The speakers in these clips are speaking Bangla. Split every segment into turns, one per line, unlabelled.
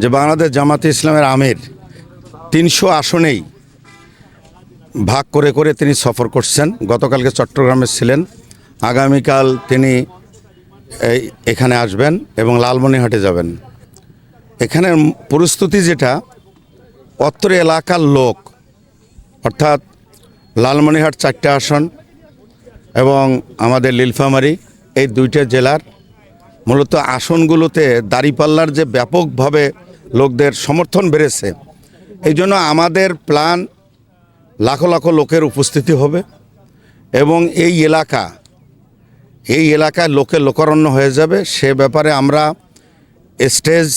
যে বাংলাদেশ জামাতে ইসলামের আমির ৩০০ আসনেই ভাগ করে করে তিনি সফর করছেন। গতকালকে চট্টগ্রামে ছিলেন, আগামীকাল তিনি এখানে আসবেন এবং লালমনিরহাটে যাবেন। এখানের প্রস্তুতি যেটা, অত্র এলাকার লোক অর্থাৎ লালমনিরহাট ৪টে আসন এবং আমাদের নীলফামারী এই 2টে জেলার মূলত আসনগুলোতে দাঁড়িপাল্লার যে ব্যাপকভাবে লোকদের সমর্থন বেড়েছে, এই জন্য আমাদের প্ল্যান লাখো লাখো লোকের উপস্থিতি হবে এবং এই এলাকায় লোকের লোকারণ্য হয়ে যাবে। সে ব্যাপারে আমরা স্টেজ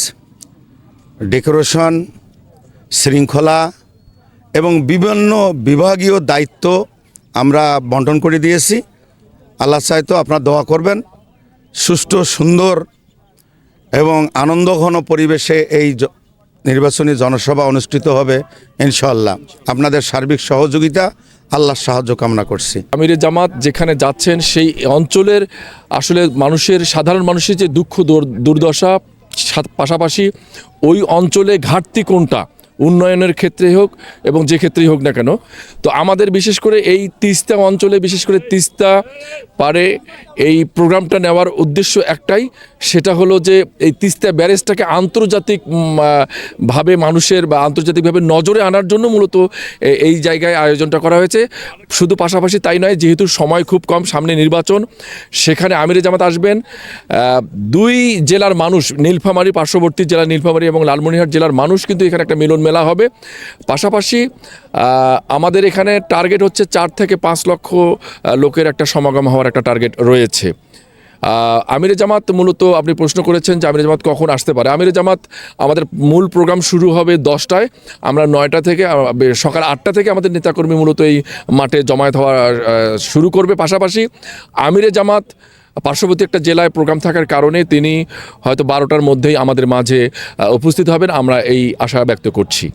ডেকোরেশন, শৃঙ্খলা এবং বিভিন্ন বিভাগীয় দায়িত্ব আমরা বন্টন করে দিয়েছি। আল্লাহ চাইতো আপনারা দোয়া করবেন, সুষ্ঠু সুন্দর এবং আনন্দঘন পরিবেশে এই নির্বাচনী জনসভা অনুষ্ঠিত হবে ইনশাআল্লাহ। আপনাদের সার্বিক সহযোগিতা, আল্লাহর সাহায্য কামনা করছি।
আমিরে জামাত যেখানে যাচ্ছেন সেই অঞ্চলের আসলে সাধারণ মানুষের যে দুঃখ দুর্দশা, পাশাপাশি ওই অঞ্চলে ঘাটতি কোনটা, উন্নয়নের ক্ষেত্রে হোক এবং যে ক্ষেত্রেই হোক না কেন, তো আমাদের বিশেষ করে এই তিস্তা অঞ্চলে, বিশেষ করে তিস্তা পারে এই প্রোগ্রামটা নেওয়ার উদ্দেশ্য একটাই, সেটা হলো যে এই তিস্তা ব্যারেজটাকে আন্তর্জাতিক ভাবে মানুষের বা আন্তর্জাতিকভাবে নজরে আনার জন্য মূলত এই জায়গায় আয়োজনটা করা হয়েছে। শুধু পাশাপাশি তাই নয়, যেহেতু সময় খুব কম, সামনে নির্বাচন, সেখানে আমিরে জামাত আসবেন। 2 জেলার মানুষ, নীলফামারী পার্শ্ববর্তী জেলা নীলফামারী এবং লালমনিরহাট জেলার মানুষ কিন্তু এখানে একটা মিলন মেলা হবে। পাশাপাশি আমাদের এখানে টার্গেট হচ্ছে 4 থেকে 5 লক্ষ লোকের একটা সমাগম হওয়ার একটা টার্গেট রয়েছে। আমিরে জামাত মূলত আপনি প্রশ্ন করেছেন যে আমিরে জামাত কখন আসতে পারে। আমিরে জামাত আমাদের মূল প্রোগ্রাম শুরু হবে 10টায়, আমরা 9টা থেকে সকাল 8টা থেকে আমাদের নেতাকর্মী মূলত এই মাঠে জমায়েত হওয়া শুরু করবে। পাশাপাশি আমিরে জামাত পার্শ্ববর্তী একটা জেলায় প্রোগ্রাম থাকার কারণে তিনি হয়তো 12টার মধ্যেই আমাদের মাঝে উপস্থিত হবেন, আমরা এই আশা ব্যক্ত করছি।